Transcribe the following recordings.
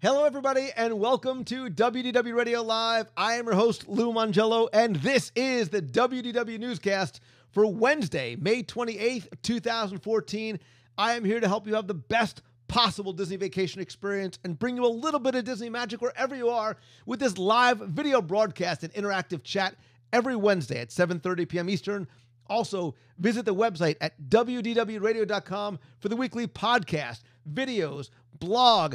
Hello, everybody, and welcome to WDW Radio Live. I am your host, Lou Mongello, and this is the WDW newscast for Wednesday, May 28th, 2014. I am here to help you have the best possible Disney vacation experience and bring you a little bit of Disney magic wherever you are with this live video broadcast and interactive chat every Wednesday at 7:30 p.m. Eastern. Also, visit the website at WDWradio.com for the weekly podcast, videos, blog,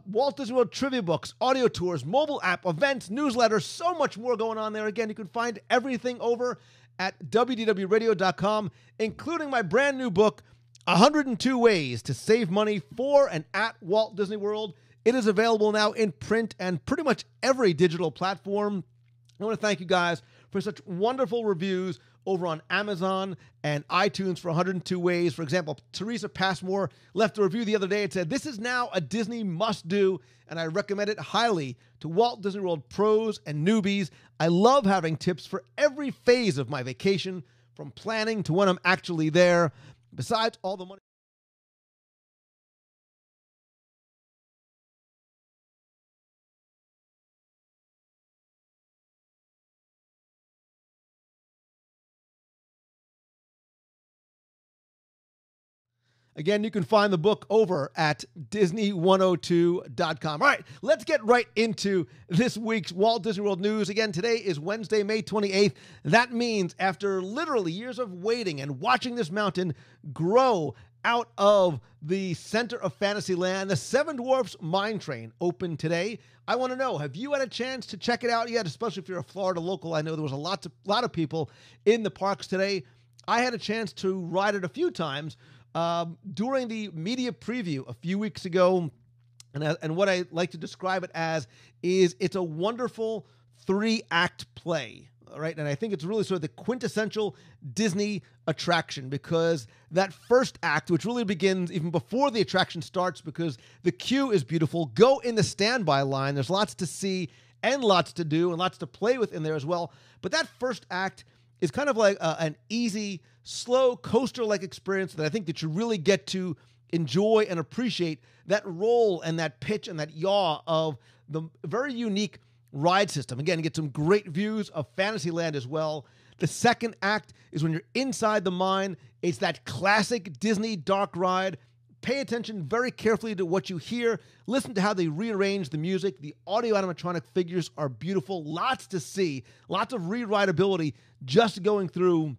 Walt Disney World trivia books, audio tours, mobile app, events, newsletters, so much more going on there. Again, you can find everything over at WDWradio.com, including my brand new book, 102 Ways to Save Money for and at Walt Disney World. It is available now in print and pretty much every digital platform. I want to thank you guys for such wonderful reviews over on Amazon and iTunes for 102 Ways. For example, Teresa Passmore left a review the other day and said, "This is now a Disney must-do, and I recommend it highly to Walt Disney World pros and newbies. I love having tips for every phase of my vacation, from planning to when I'm actually there. Besides all the money..." Again, you can find the book over at Disney102.com. All right, let's get right into this week's Walt Disney World news. Again, today is Wednesday, May 28th. That means after literally years of waiting and watching this mountain grow out of the center of Fantasyland, the Seven Dwarfs Mine Train opened today. I want to know, have you had a chance to check it out yet, especially if you're a Florida local? I know there was a lot of people in the parks today. I had a chance to ride it a few times during the media preview a few weeks ago, and what I like to describe it as is it's a wonderful 3-act play, all right? And I think it's really sort of the quintessential Disney attraction, because that first act, which really begins even before the attraction starts, because the queue is beautiful. Go in the standby line. There's lots to see and lots to do and lots to play with in there as well. But that first act is kind of like an easy, slow, coaster-like experience that I think that you really get to enjoy and appreciate that roll and that pitch and that yaw of the very unique ride system. Again, you get some great views of Fantasyland as well. The second act is when you're inside the mine. It's that classic Disney dark ride. Pay attention very carefully to what you hear. Listen to how they rearrange the music. The audio animatronic figures are beautiful. Lots to see. Lots of re-rideability just going through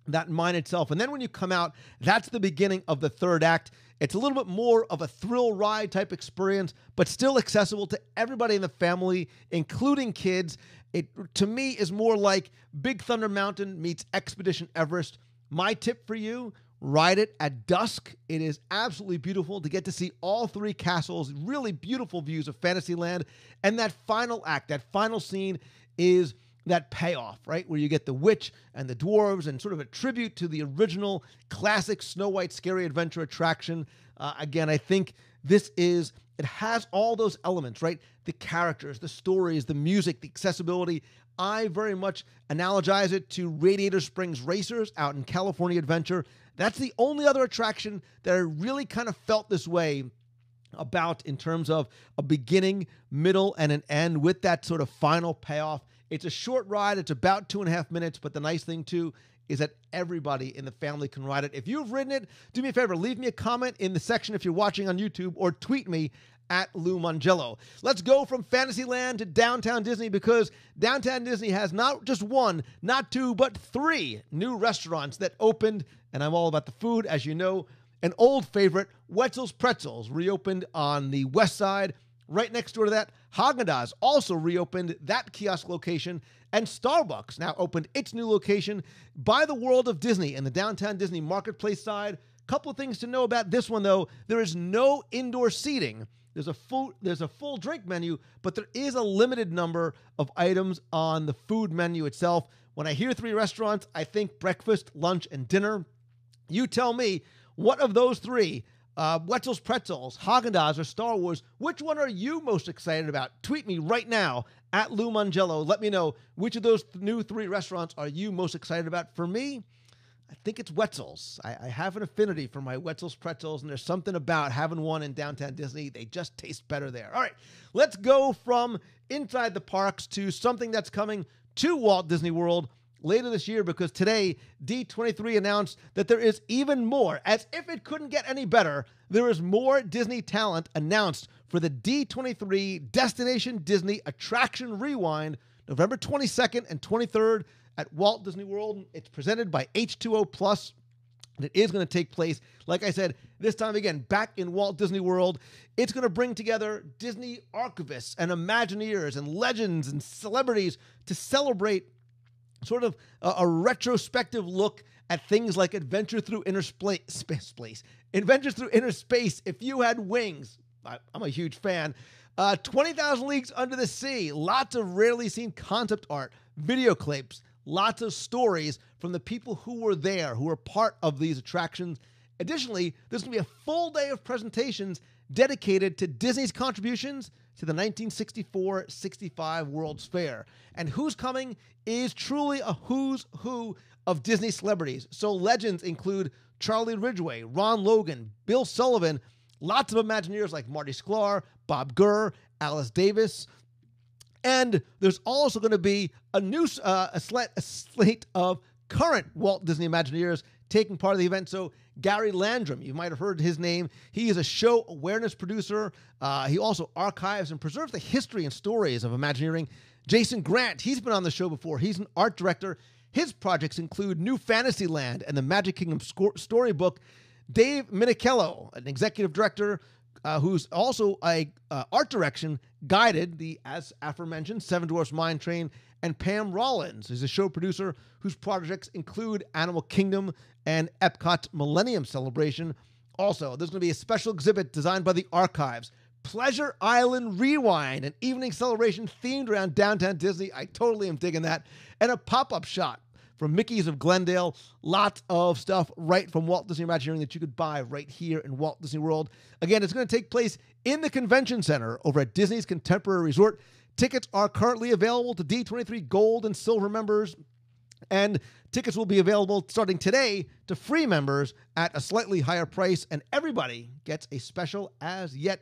that mine itself. And then when you come out, that's the beginning of the third act. It's a little bit more of a thrill ride type experience, but still accessible to everybody in the family, including kids. It, to me, is more like Big Thunder Mountain meets Expedition Everest. My tip for you: ride it at dusk. It is absolutely beautiful to get to see all three castles, really beautiful views of Fantasyland. And that final act, that final scene is that payoff, right? Where you get the witch and the dwarves and sort of a tribute to the original classic Snow White Scary Adventure attraction. Again, I think it has all those elements, right? The characters, the stories, the music, the accessibility. I very much analogize it to Radiator Springs Racers out in California Adventure. That's the only other attraction that I really kind of felt this way about, in terms of a beginning, middle, and an end with that sort of final payoff. It's a short ride. It's about 2.5 minutes, but the nice thing, too, is that everybody in the family can ride it. If you've ridden it, do me a favor, leave me a comment in the section if you're watching on YouTube, or tweet me at Lou Mongello. Let's go from Fantasyland to Downtown Disney, because Downtown Disney has not just one, not two, but 3 new restaurants that opened, and I'm all about the food, as you know. An old favorite, Wetzel's Pretzels, reopened on the west side. Right next door to that, Haagen-Dazs also reopened that kiosk location, and Starbucks now opened its new location by the World of Disney in the Downtown Disney Marketplace side. Couple of things to know about this one, though. There is no indoor seating. There's a full drink menu, but there is a limited number of items on the food menu itself. When I hear 3 restaurants, I think breakfast, lunch, and dinner. You tell me, what of those 3, Wetzel's Pretzels, Haagen-Dazs, or Star Wars, which one are you most excited about? Tweet me right now at Lou Mongello. Let me know which of those new 3 restaurants are you most excited about. For me, I think it's Wetzel's. I have an affinity for my Wetzel's pretzels, and there's something about having one in downtown Disney. They just taste better there. All right, let's go from inside the parks to something that's coming to Walt Disney World later this year, because today D23 announced that there is even more. As if it couldn't get any better, there is more Disney talent announced for the D23 Destination Disney Attraction Rewind, November 22nd and 23rd at Walt Disney World. It's presented by H2O Plus, and it is going to take place, like I said, this time again, back in Walt Disney World. It's going to bring together Disney archivists and Imagineers and legends and celebrities to celebrate sort of a retrospective look at things like Adventure Through Inner Space. Adventures Through Inner Space, If You Had Wings. I'm a huge fan. 20,000 Leagues Under the Sea. Lots of rarely seen concept art, video clips, lots of stories from the people who were there, who were part of these attractions. Additionally, there's going to be a full day of presentations dedicated to Disney's contributions to the 1964-65 World's Fair. And who's coming is truly a who's who of Disney celebrities. So legends include Charlie Ridgway, Ron Logan, Bill Sullivan, lots of Imagineers like Marty Sklar, Bob Gurr, Alice Davis. And there's also going to be a slate of current Walt Disney Imagineers taking part of the event. So Gary Landrum, you might have heard his name. He is a show awareness producer. He also archives and preserves the history and stories of Imagineering. Jason Grant, he's been on the show before. He's an art director. His projects include New Fantasyland and the Magic Kingdom storybook. Dave Minichello, an executive director who's also a art direction, guided the, as aforementioned, Seven Dwarfs Mine Train. And Pam Rollins is a show producer whose projects include Animal Kingdom and Epcot's Millennium Celebration. Also, there's going to be a special exhibit designed by the Archives, Pleasure Island Rewind, an evening celebration themed around downtown Disney. I totally am digging that. And a pop-up shop from Mickey's of Glendale. Lots of stuff right from Walt Disney Imagineering that you could buy right here in Walt Disney World. Again, it's going to take place in the Convention Center over at Disney's Contemporary Resort. Tickets are currently available to D23 Gold and Silver members, and tickets will be available starting today to free members at a slightly higher price, and everybody gets a special as yet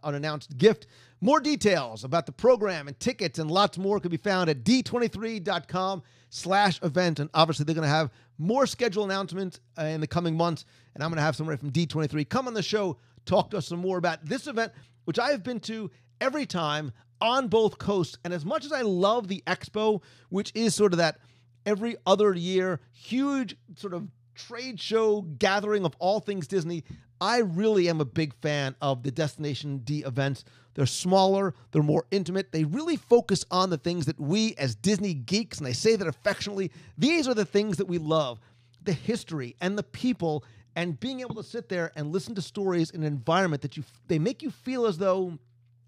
unannounced gift. More details about the program and tickets and lots more can be found at d23.com/event. And obviously, they're going to have more schedule announcements in the coming months. And I'm going to have somebody from D23 come on the show, talk to us some more about this event, which I have been to every time on both coasts. And as much as I love the expo, which is sort of that every other year huge sort of trade show gathering of all things Disney, I really am a big fan of the Destination D events. They're smaller, they're more intimate. They really focus on the things that we as Disney geeks, and I say that affectionately, these are the things that we love. The history and the people, and being able to sit there and listen to stories in an environment that they make you feel as though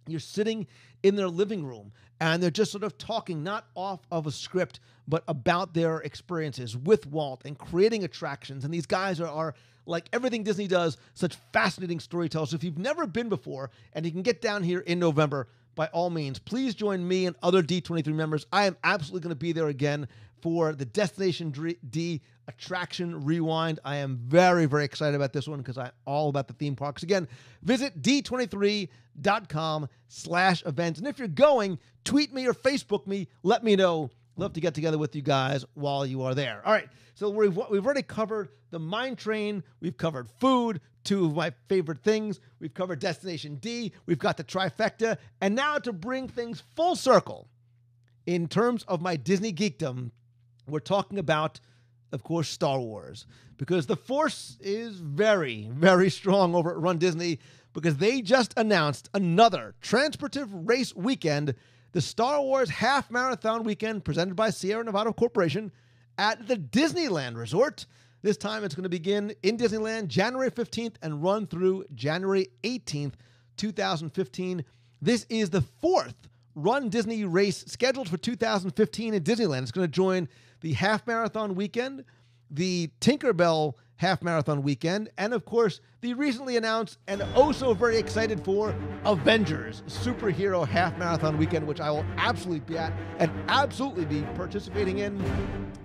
you're sitting in their living room and they're just sort of talking not off of a script, but about their experiences with Walt and creating attractions. And these guys are like everything Disney does, such fascinating storytellers. So if you've never been before and you can get down here in November, by all means, please join me and other D23 members. I am absolutely going to be there again for the Destination D Attraction Rewind. I am very, very excited about this one because I'm all about the theme parks. Again, visit d23.com/events. And if you're going, tweet me or Facebook me. Let me know. Love to get together with you guys while you are there. All right, so we've already covered the mine train. We've covered food, two of my favorite things. We've covered Destination D. We've got the trifecta. And now to bring things full circle, in terms of my Disney geekdom, we're talking about, of course, Star Wars. Because the force is very, very strong over at runDisney, because they just announced another transportive race weekend, the Star Wars Half Marathon Weekend, presented by Sierra Nevada Corporation at the Disneyland Resort. This time it's going to begin in Disneyland January 15th and run through January 18th, 2015. This is the fourth runDisney race scheduled for 2015 in Disneyland. It's going to join the Half Marathon Weekend, the Tinkerbell Half Marathon Weekend, and of course, the recently announced and so very excited for Avengers Superhero Half Marathon Weekend, which I will absolutely be at and absolutely be participating in.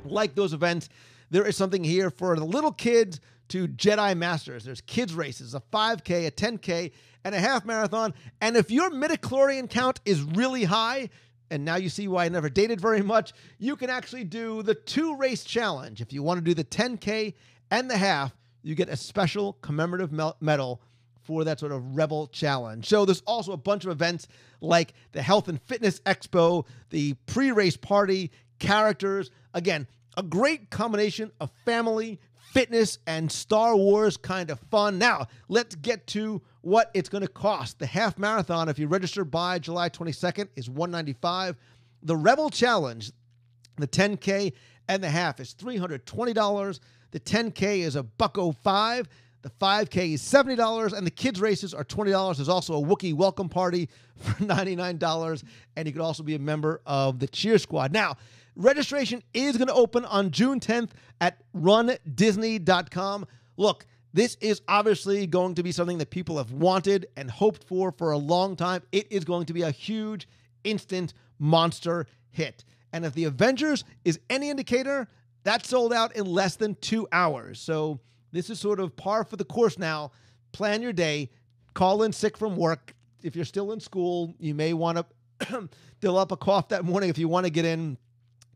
Like those events, there is something here for the little kids to Jedi Masters. There's kids races, a 5K, a 10K, and a half marathon. And if your midichlorian count is really high, and now you see why I never dated very much, you can actually do the 2-race challenge. If you want to do the 10K and the half, you get a special commemorative medal for that sort of Rebel Challenge. So there's also a bunch of events like the Health and Fitness Expo, the pre-race party, characters. Again, a great combination of family, fitness, and Star Wars kind of fun. Now, let's get to what it's going to cost. The half marathon, if you register by July 22nd, is $195. The Rebel Challenge, the 10K and the half, is $320. The 10K is $105. The 5K is $70, and the kids' races are $20. There's also a Wookiee welcome party for $99, and you could also be a member of the cheer squad. Now, registration is going to open on June 10th at runDisney.com. Look, this is obviously going to be something that people have wanted and hoped for a long time. It is going to be a huge, instant monster hit. And if the Avengers is any indicator, that sold out in less than 2 hours. So this is sort of par for the course now. Plan your day. Call in sick from work. If you're still in school, you may want to fill up a cough that morning if you want to get in,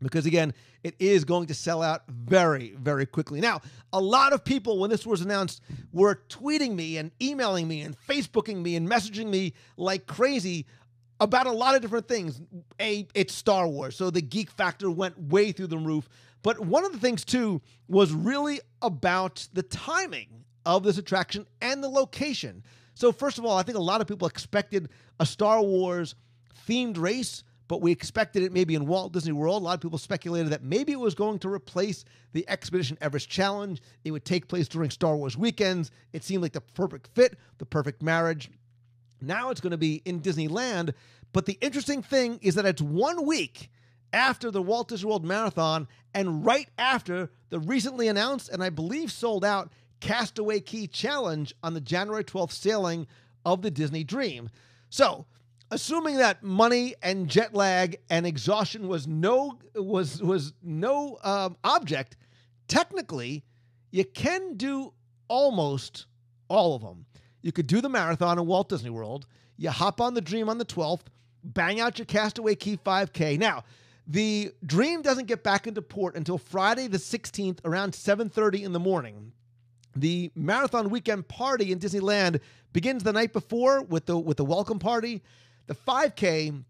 because, again, it is going to sell out very, very quickly. Now, a lot of people, when this was announced, were tweeting me and emailing me and Facebooking me and messaging me like crazy about a lot of different things. It's Star Wars, so the geek factor went way through the roof. But one of the things, too, was really about the timing of this attraction and the location. So, first of all, I think a lot of people expected a Star Wars-themed race, but we expected it maybe in Walt Disney World. A lot of people speculated that maybe it was going to replace the Expedition Everest Challenge. It would take place during Star Wars weekends. It seemed like the perfect fit, the perfect marriage. Now it's going to be in Disneyland. But the interesting thing is that it's 1 week after the Walt Disney World Marathon and right after the recently announced, and I believe sold out, Castaway Cay Challenge on the January 12th sailing of the Disney Dream. So, assuming that money and jet lag and exhaustion was no object, technically, you can do almost all of them. You could do the marathon in Walt Disney World. You hop on the Dream on the 12th, bang out your Castaway Cay 5K. Now, the Dream doesn't get back into port until Friday the 16th around 7:30 in the morning. The marathon weekend party in Disneyland begins the night before with the welcome party. The 5K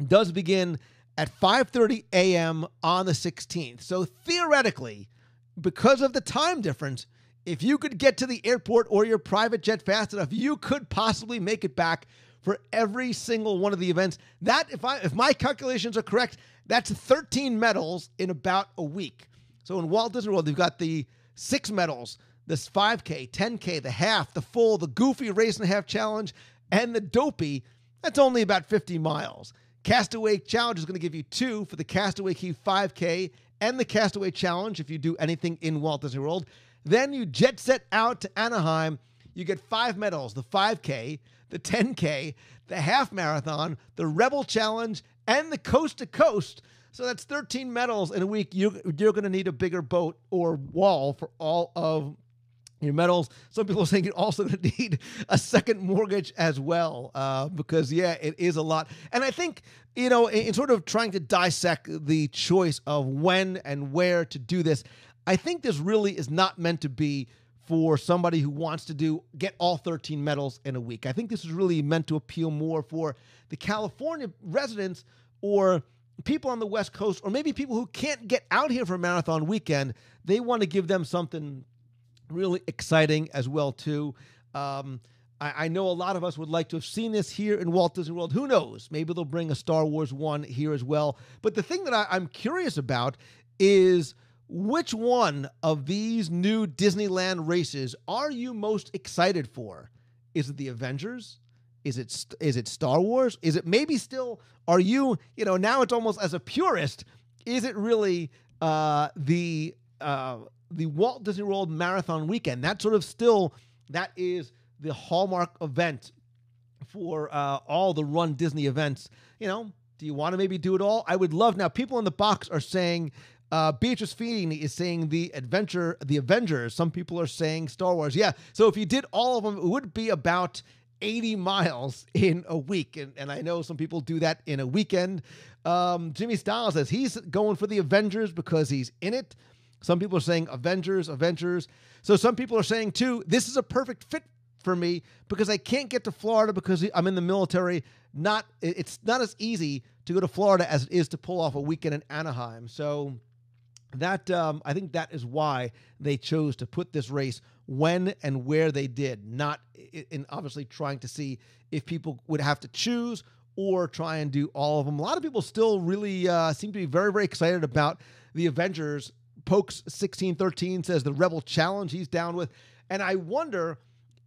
does begin at 5:30 a.m. on the 16th. So theoretically, because of the time difference, if you could get to the airport or your private jet fast enough, you could possibly make it back for every single one of the events. That, if my calculations are correct, that's 13 medals in about a week. So in Walt Disney World, you've got the 6 medals, this 5K, 10K, the half, the full, the goofy race and a half challenge, and the dopey. That's only about 50 miles. Castaway Challenge is going to give you 2 for the Castaway Cay 5K and the Castaway Challenge if you do anything in Walt Disney World. Then you jet set out to Anaheim. You get 5 medals, the 5K, the 10K, the half marathon, the Rebel Challenge, and the Coast to Coast. So that's 13 medals in a week. You're going to need a bigger boat or wall for all of your medals. Some people are saying you're also going to need a second mortgage as well, because, yeah, it is a lot. And I think, in sort of trying to dissect the choice of when and where to do this, I think this really is not meant to be for somebody who wants to get all 13 medals in a week. I think this is really meant to appeal more for the California residents or people on the West Coast, or maybe people who can't get out here for a marathon weekend. They want to give them something really exciting as well, too. I know a lot of us would like to have seen this here in Walt Disney World. Who knows? Maybe they'll bring a Star Wars one here as well. But the thing that I'm curious about is, which one of these new Disneyland races are you most excited for? Is it the Avengers? Is it Star Wars? Is it maybe still, are you, now it's almost as a purist, is it really the Walt Disney World Marathon weekend? That is the hallmark event for all the Run Disney events. Do you want to maybe do it all? I would love, now people in the box are saying Beatrice Feeney is saying the Avengers. Some people are saying Star Wars. Yeah, so if you did all of them, it would be about 80 miles in a week. And I know some people do that in a weekend. Jimmy Styles says he's going for the Avengers because he's in it. Some people are saying Avengers. So some people are saying, too, this is a perfect fit for me because I can't get to Florida because I'm in the military. It's not as easy to go to Florida as it is to pull off a weekend in Anaheim. So that I think that is why they chose to put this race when and where they did, not in obviously trying to see if people would have to choose or try and do all of them. A lot of people still really seem to be very, very excited about the Avengers. Pokes1613 says the Rebel Challenge he's down with. And I wonder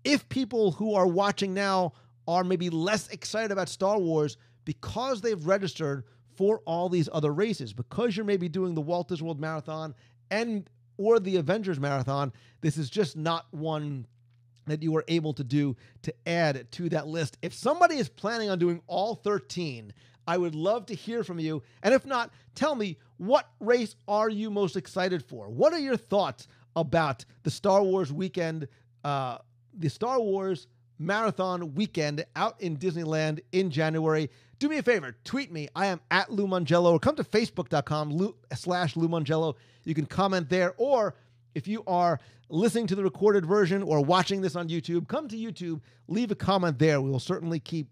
if people who are watching now are maybe less excited about Star Wars because they've registered for all these other races, because you're maybe doing the Walt Disney World Marathon or the Avengers Marathon. This is just not one that you are able to do to add to that list. If somebody is planning on doing all 13, I would love to hear from you. And if not, tell me, what race are you most excited for? What are your thoughts about the Star Wars weekend, the Star Wars Marathon weekend out in Disneyland in January? Do me a favor, tweet me. I am at Lou Mongello, or come to facebook.com/Lou Mongello. You can comment there, or if you are listening to the recorded version or watching this on YouTube, come to YouTube, leave a comment there. We will certainly keep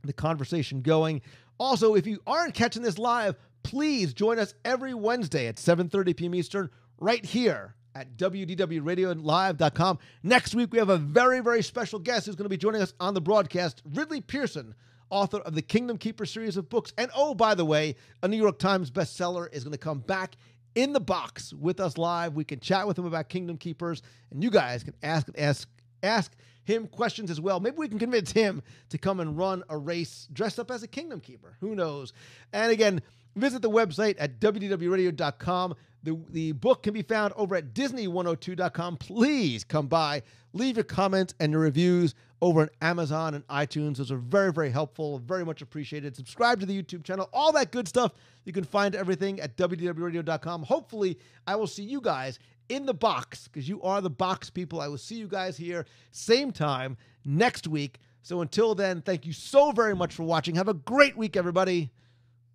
the conversation going. Also, if you aren't catching this live, please join us every Wednesday at 7:30 p.m. Eastern right here at WDWRadioLive.com. Next week, we have a very, very special guest who's going to be joining us on the broadcast, Ridley Pearson, author of the Kingdom Keeper series of books. And oh, by the way, a New York Times bestseller is going to come back in the box with us live. We can chat with him about Kingdom Keepers, and you guys can ask him questions as well. Maybe we can convince him to come and run a race dressed up as a Kingdom Keeper. Who knows? And again, visit the website at WDWRadio.com. The book can be found over at Disney102.com. Please come by, leave your comments and your reviews over on Amazon and iTunes. Those are very, very helpful, very much appreciated. Subscribe to the YouTube channel, all that good stuff. You can find everything at WDWRadio.com. Hopefully, I will see you guys in the box, because you are the box people. I will see you guys here same time next week. So until then, thank you so very much for watching. Have a great week, everybody.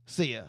See ya.